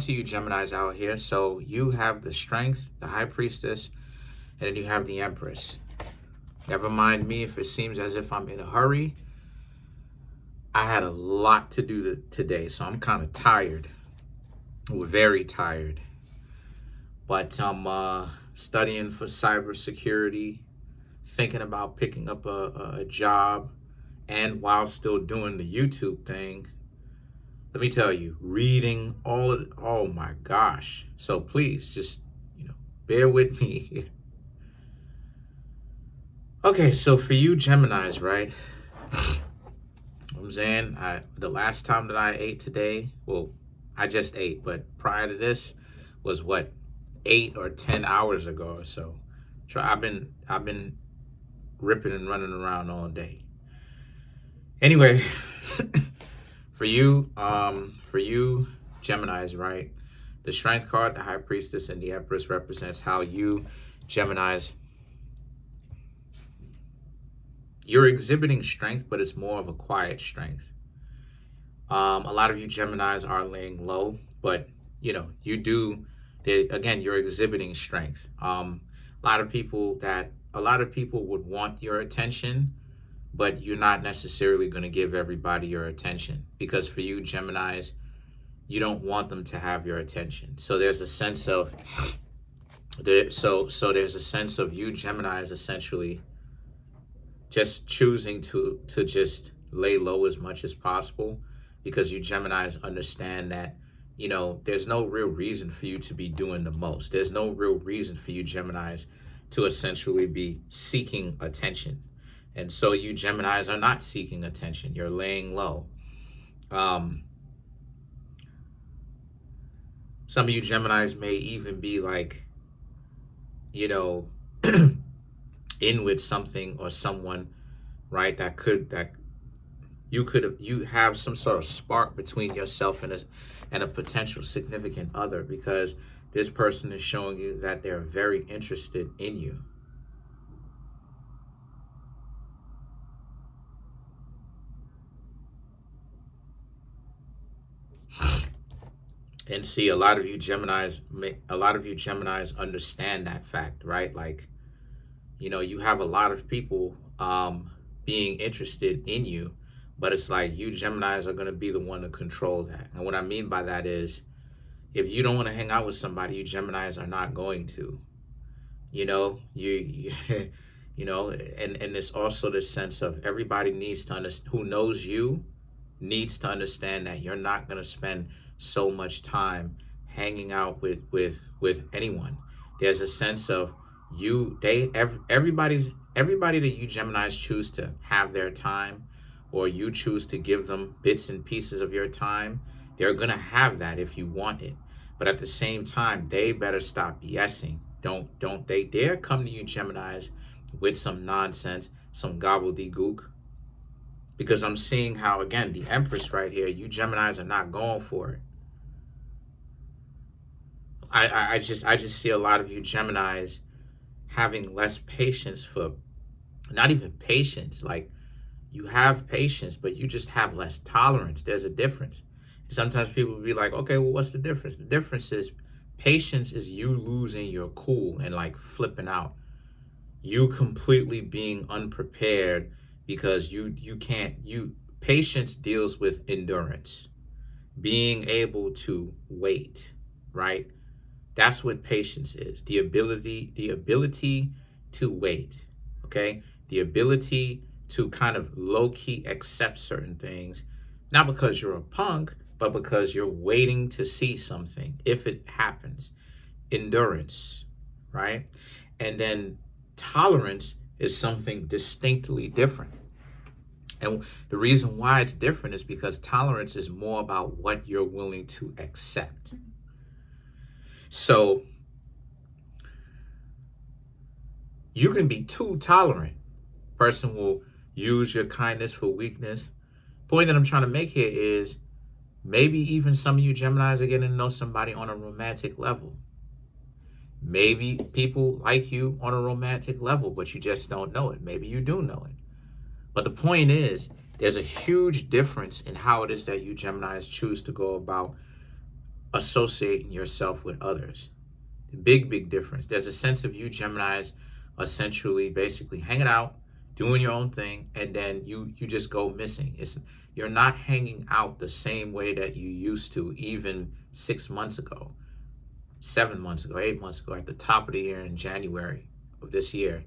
To you Geminis out here. So you have the strength, the high priestess, and then you have the empress. Never mind me if it seems as if I'm in a hurry. I had a lot to do today, so I'm kind of tired. We're very tired. But I'm studying for cybersecurity, thinking about picking up a job, and while still doing the YouTube thing, let me tell you, reading oh my gosh. So please just, bear with me. Okay, so for you Geminis, right? I'm saying the last time that I ate today, well, I just ate, but prior to this was what, 8 or 10 hours ago or so. I've been ripping and running around all day. Anyway, for you Geminis, right? The strength card, the high priestess, and the empress represents how you Geminis, you're exhibiting strength, but it's more of a quiet strength. A lot of you Geminis are laying low, but you do. Again, you're exhibiting strength. A lot of people would want your attention, but you're not necessarily going to give everybody your attention, because for you Geminis, you don't want them to have your attention. So there's a sense of there's a sense of you Geminis essentially just choosing to just lay low as much as possible, because you Geminis understand that there's no real reason for you to be doing the most. There's no real reason for you Geminis to essentially be seeking attention. And so you Geminis are not seeking attention. You're laying low. Some of you Geminis may even be like, in with something or someone, right? You have some sort of spark between yourself and a potential significant other, because this person is showing you that they're very interested in you. And see, a lot of you Geminis understand that fact, right? Like, you have a lot of people being interested in you, but it's like you Geminis are going to be the one to control that. And what I mean by that is, if you don't want to hang out with somebody, you Geminis are not going to. You and there's also this sense of everybody needs to understand, who knows you needs to understand that you're not going to spend so much time hanging out with anyone. There's a sense of everybody that you Geminis choose to have their time, or you choose to give them bits and pieces of your time, they're going to have that if you want it. But at the same time, they better stop BSing. Don't they dare come to you Geminis with some nonsense, some gobbledygook. Because I'm seeing how, again, the Empress right here, you Geminis are not going for it. I just see a lot of you Geminis having less patience for, not even patience, like you have patience, but you just have less tolerance. There's a difference. Sometimes people will be like, okay, well, what's the difference? The difference is patience is you losing your cool and like flipping out. You completely being unprepared, because patience deals with endurance, being able to wait, right? That's what patience is. The ability to wait, okay? The ability to kind of low-key accept certain things, not because you're a punk, but because you're waiting to see something, if it happens. Endurance, right? And then tolerance is something distinctly different. And the reason why it's different is because tolerance is more about what you're willing to accept. So you can be too tolerant. Person will use your kindness for weakness. Point that I'm trying to make here is, maybe even some of you Geminis are getting to know somebody on a romantic level. Maybe people like you on a romantic level, but you just don't know it. Maybe you do know it. But the point is, there's a huge difference in how it is that you Geminis choose to go about associating yourself with others. The big difference. There's a sense of you Geminis essentially basically hanging out, doing your own thing, and then you just go missing. You're not hanging out the same way that you used to even 6 months ago, 7 months ago, 8 months ago, at the top of the year in January of this year.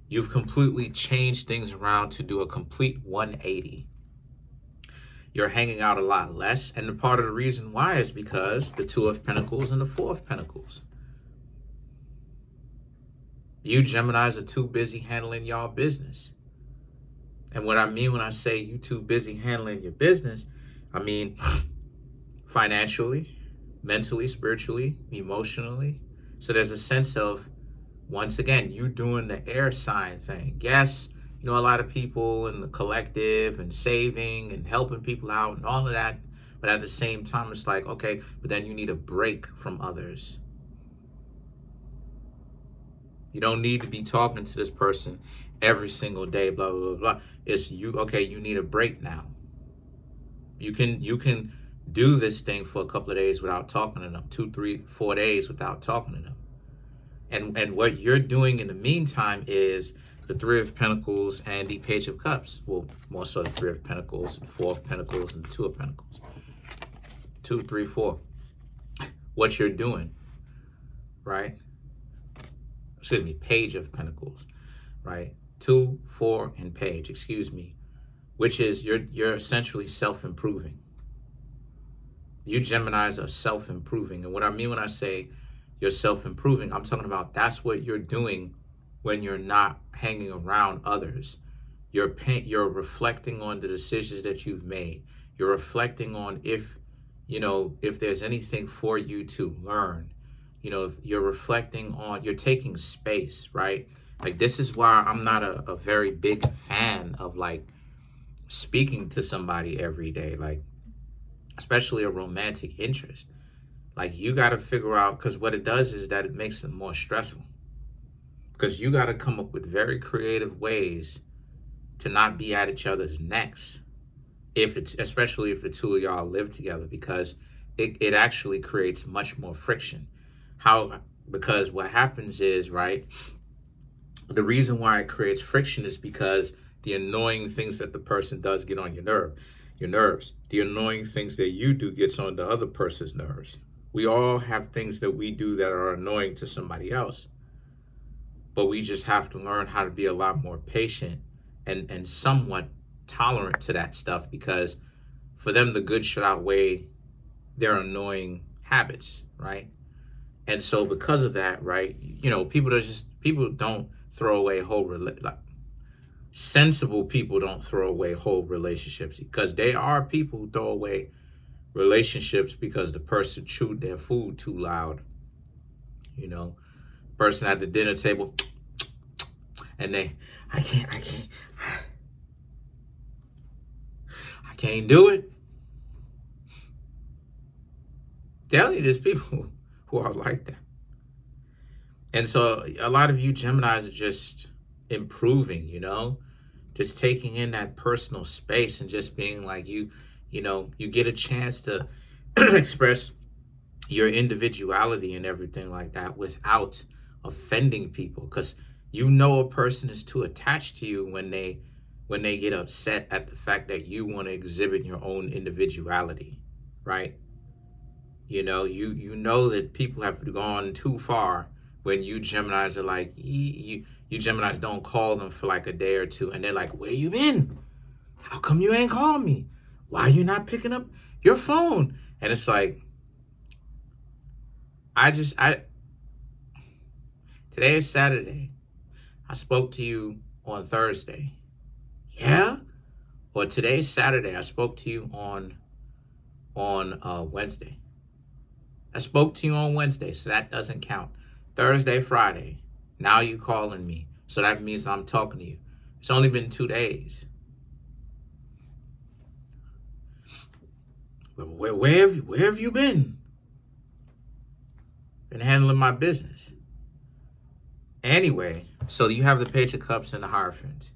You've completely changed things around to do a complete 180. You're hanging out a lot less, and the part of the reason why is because the Two of Pentacles and the Four of Pentacles. You Geminis are too busy handling y'all business. And what I mean when I say you too busy handling your business, I mean financially, mentally, spiritually, emotionally. So there's a sense of, once again, you doing the air sign thing. Yes, you know, a lot of people in the collective and saving and helping people out and all of that. But at the same time, it's like, okay, but then you need a break from others. You don't need to be talking to this person every single day, blah, blah, blah, blah. It's you, okay, you need a break now. You can do this thing for a couple of days without talking to them, 2, 3, 4 days without talking to them. And what you're doing in the meantime is the Three of Pentacles and the Page of Cups. Well, more so the Three of Pentacles, Four of Pentacles, and the Two of Pentacles. 2, 3, 4. What you're doing, right? Excuse me, Page of Pentacles, right? 2, 4, and Page, excuse me. Which is you're essentially self-improving. You Geminis are self-improving. And what I mean when I say you're self-improving, I'm talking about that's what you're doing when you're not hanging around others. You're reflecting on the decisions that you've made. You're reflecting on if there's anything for you to learn. You're reflecting on, you're taking space, right? Like, this is why I'm not a very big fan of like speaking to somebody every day, like especially a romantic interest. Like, you got to figure out, because what it does is that it makes it more stressful, because you got to come up with very creative ways to not be at each other's necks, especially if the two of y'all live together, because it actually creates much more friction. Because what happens is, right, the reason why it creates friction is because the annoying things that the person does get on your nerves. The annoying things that you do gets on the other person's nerves. We all have things that we do that are annoying to somebody else. But we just have to learn how to be a lot more patient and somewhat tolerant to that stuff, because for them, the good should outweigh their annoying habits, right? And so because of that, right, people don't throw away sensible people don't throw away whole relationships, because there are people who throw away relationships because the person chewed their food too loud. Person at the dinner table, and I can't do it. Telling you, there's people who are like that. And so a lot of you Geminis are just improving, just taking in that personal space and just being like, you get a chance to express your individuality and everything like that without offending people, because a person is too attached to you when they get upset at the fact that you want to exhibit your own individuality, right? You know that people have gone too far when you Geminis are like, you Geminis don't call them for like a day or two, and they're like, where you been? How come you ain't calling me? Why are you not picking up your phone? And it's like, today is Saturday. I spoke to you on Thursday. Yeah? Or today's Saturday. I spoke to you on Wednesday. I spoke to you on Wednesday, so that doesn't count. Thursday, Friday. Now you calling me. So that means I'm talking to you. It's only been 2 days. Where have you been? Been handling my business. Anyway, so you have the Page of Cups and the Hierophant.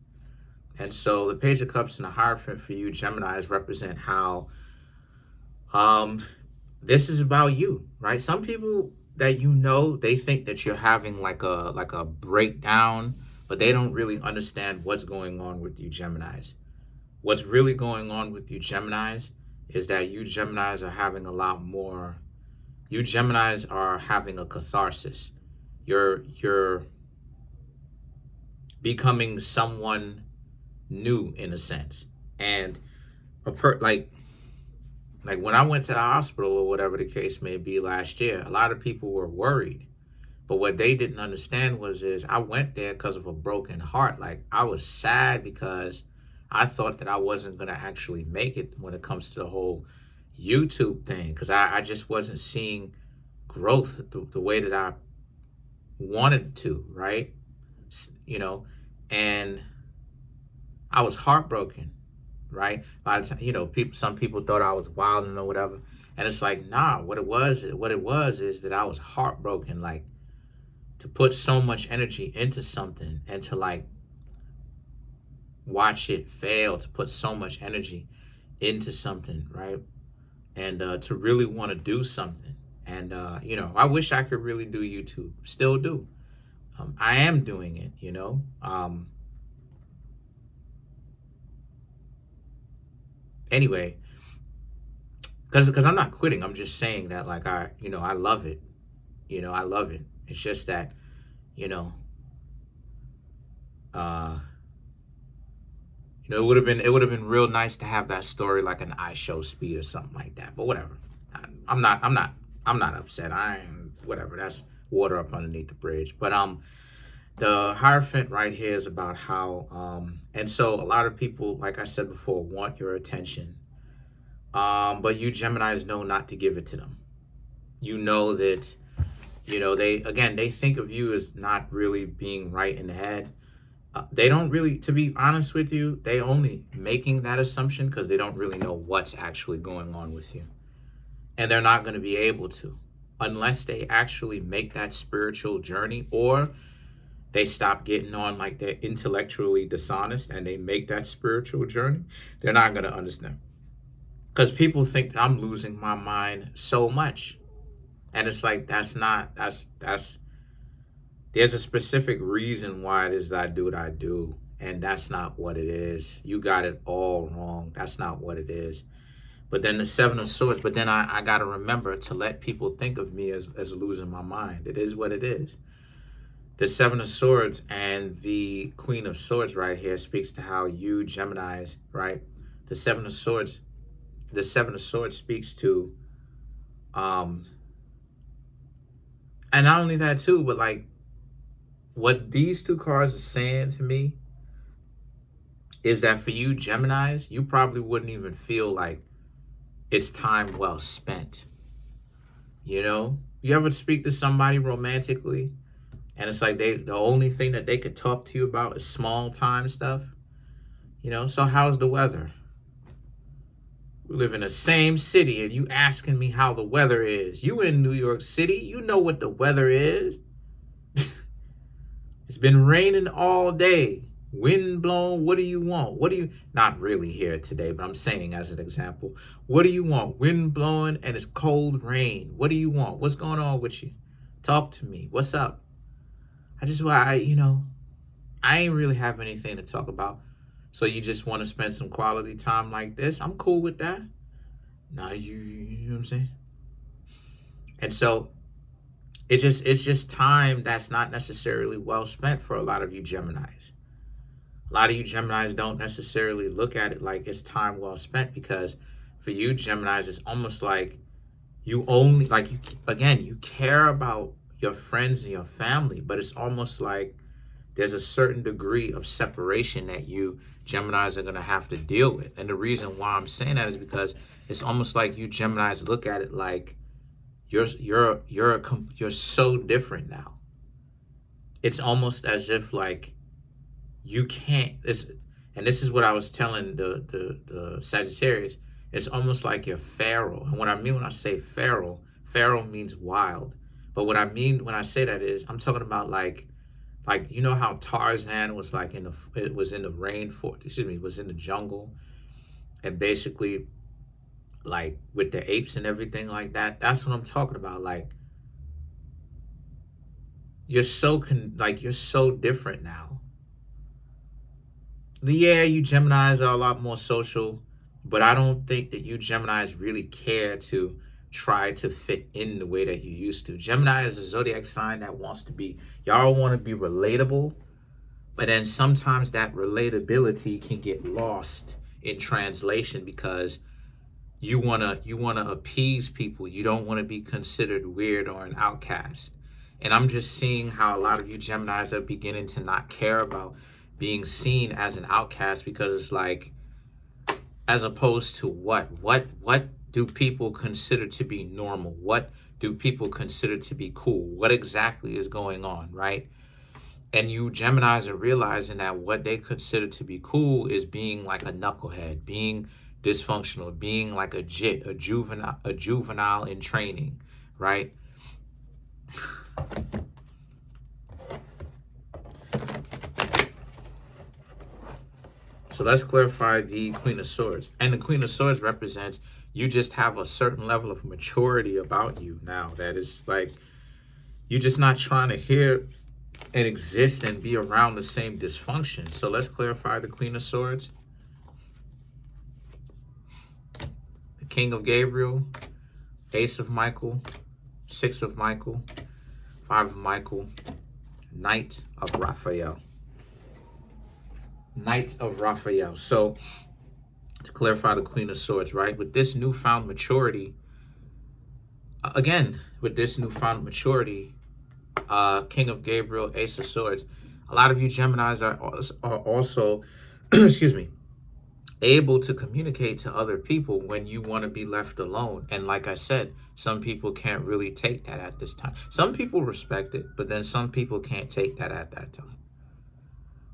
And so the Page of Cups and the Hierophant for you Geminis represent how this is about you, right? Some people that you know, they think that you're having like a breakdown, but they don't really understand what's going on with you Geminis. What's really going on with you Geminis is that you Geminis are having a lot more. You Geminis are having a catharsis. You're becoming someone new in a sense. And like when I went to the hospital or whatever the case may be last year, a lot of people were worried. But what they didn't understand is I went there because of a broken heart. Like I was sad because I thought that I wasn't gonna actually make it when it comes to the whole YouTube thing, because I just wasn't seeing growth the way that I wanted to, right? You know, and I was heartbroken, right? A lot of times, some people thought I was wilding or whatever, and it's like, nah. What it was is that I was heartbroken, like to put so much energy into something and to like watch it fail, to put so much energy into something, right? And to really want to do something. And I wish I could really do YouTube. Still do. I am doing it. Anyway, because I'm not quitting. I'm just saying that like I love it. I love it. It's just that you know uh it would have been real nice to have that story like an iShow speed or something like that. But whatever. I'm not upset. I am whatever. That's water up underneath the bridge. But the Hierophant right here is about how and so a lot of people, like I said before, want your attention. But you Geminis know not to give it to them. You know that, they think of you as not really being right in the head. They don't really, to be honest with you, they only making that assumption because they don't really know what's actually going on with you. And they're not going to be able to unless they actually make that spiritual journey, or they stop getting on like they're intellectually dishonest and they make that spiritual journey. They're not going to understand. Because people think that I'm losing my mind so much. And it's like, there's a specific reason why it is that I do what I do. And that's not what it is. You got it all wrong. That's not what it is. But then the Seven of Swords, but then I got to remember to let people think of me as losing my mind. It is what it is. The Seven of Swords and the Queen of Swords right here speaks to how you Geminis, right? The Seven of Swords speaks to, and not only that too, but like what these two cards are saying to me is that for you Geminis, you probably wouldn't even feel like it's time well spent. You ever speak to somebody romantically and it's like the only thing that they could talk to you about is small time stuff? So how's the weather? We live in the same city and you asking me how the weather is. You in New York City, you know what the weather is. It's been raining all day. Wind blown. What do you want? Not really here today, but I'm saying as an example. What do you want? Wind blowing and it's cold rain. What do you want? What's going on with you? Talk to me. What's up? I ain't really have anything to talk about. So you just want to spend some quality time like this? I'm cool with that. Now you know what I'm saying? And so it's just time that's not necessarily well spent for a lot of you Geminis. A lot of you Geminis don't necessarily look at it like it's time well spent, because for you Geminis, it's almost like you only, like, you care about your friends and your family, but it's almost like there's a certain degree of separation that you Geminis are going to have to deal with. And the reason why I'm saying that is because it's almost like you Geminis look at it like you're so different now. It's almost as if like you can't this is what I was telling the Sagittarius. It's almost like you're feral. And what I mean when I say feral means wild. But what I mean when I say that is I'm talking about like how Tarzan was like was in the rainforest, was in the jungle, and basically like with the apes and everything like that. That's what I'm talking about. Like you're you're so different now. Yeah, you Geminis are a lot more social, but I don't think that you Geminis really care to try to fit in the way that you used to. Gemini is a zodiac sign that wants to be, y'all want to be relatable, but then sometimes that relatability can get lost in translation because you wanna appease people. You don't want to be considered weird or an outcast. And I'm just seeing how a lot of you Geminis are beginning to not care about being seen as an outcast because it's like, as opposed to what do people consider to be normal? What do people consider to be cool? What exactly is going on, right? And you Geminis are realizing that what they consider to be cool is being like a knucklehead, being dysfunctional, being like a jit, a juvenile in training, right? So let's clarify the Queen of Swords. And the Queen of Swords represents you just have a certain level of maturity about you now that is like you're just not trying to hear and exist and be around the same dysfunction. So let's clarify the Queen of Swords. The King of Gabriel, Ace of Michael, Six of Michael, Five of Michael, Knight of Raphael. Knight of Raphael. So to clarify the Queen of Swords, right? With this newfound maturity, again, with this newfound maturity, King of Gabriel, Ace of Swords, a lot of you Geminis are also, excuse me, able to communicate to other people when you want to be left alone. And like I said, some people can't really take that at this time. Some people respect it, but then some people can't take that at that time.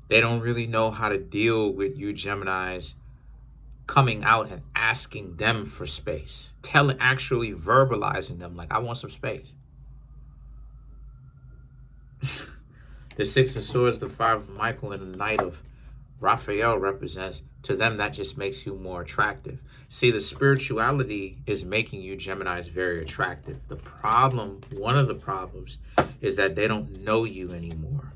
They don't really know how to deal with you Geminis coming out and asking them for space, actually verbalizing them like, I want some space. The Six of Swords, the Five of Michael, and the Knight of Raphael represents, to them, that just makes you more attractive. See, the spirituality is making you Geminis very attractive. The problem, one of the problems, is that they don't know you anymore.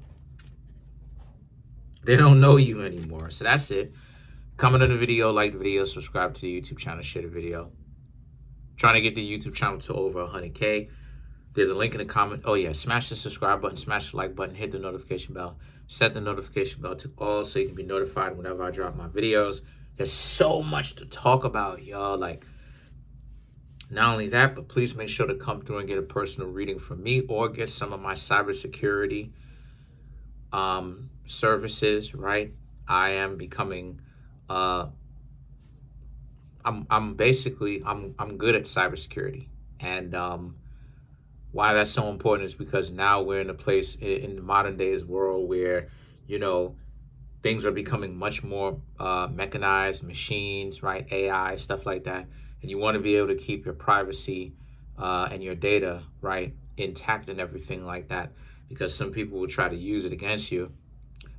They don't know you anymore. So that's it. Comment on the video, like the video, subscribe to the YouTube channel, share the video. Trying to get the YouTube channel to over 100K. There's a link in the comment. Oh yeah, smash the subscribe button, smash the like button, hit the notification bell, set the notification bell to all so you can be notified whenever I drop my videos. There's so much to talk about, y'all. Like, not only that, but please make sure to come through and get a personal reading from me or get some of my cybersecurity services, right? I am becoming I'm good at cybersecurity. And why that's so important is because now we're in a place in the modern days world where, you know, things are becoming much more mechanized, machines, right? AI, stuff like that. And you want to be able to keep your privacy and your data, right, intact and everything like that, because some people will try to use it against you.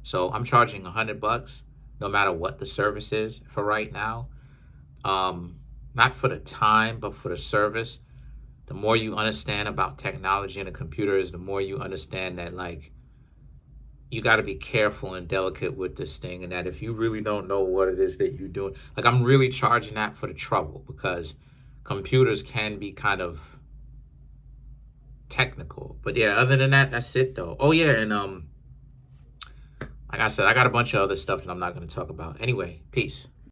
So I'm charging $100 no matter what the service is for right now. Not for the time, but for the service. The more you understand about technology and the computers, the more you understand that, like, you got to be careful and delicate with this thing. And that if you really don't know what it is that you're doing, like, I'm really charging that for the trouble, because computers can be kind of technical. But yeah, other than that, that's it though. Oh yeah, and like I said, I got a bunch of other stuff that I'm not going to talk about. Anyway, peace.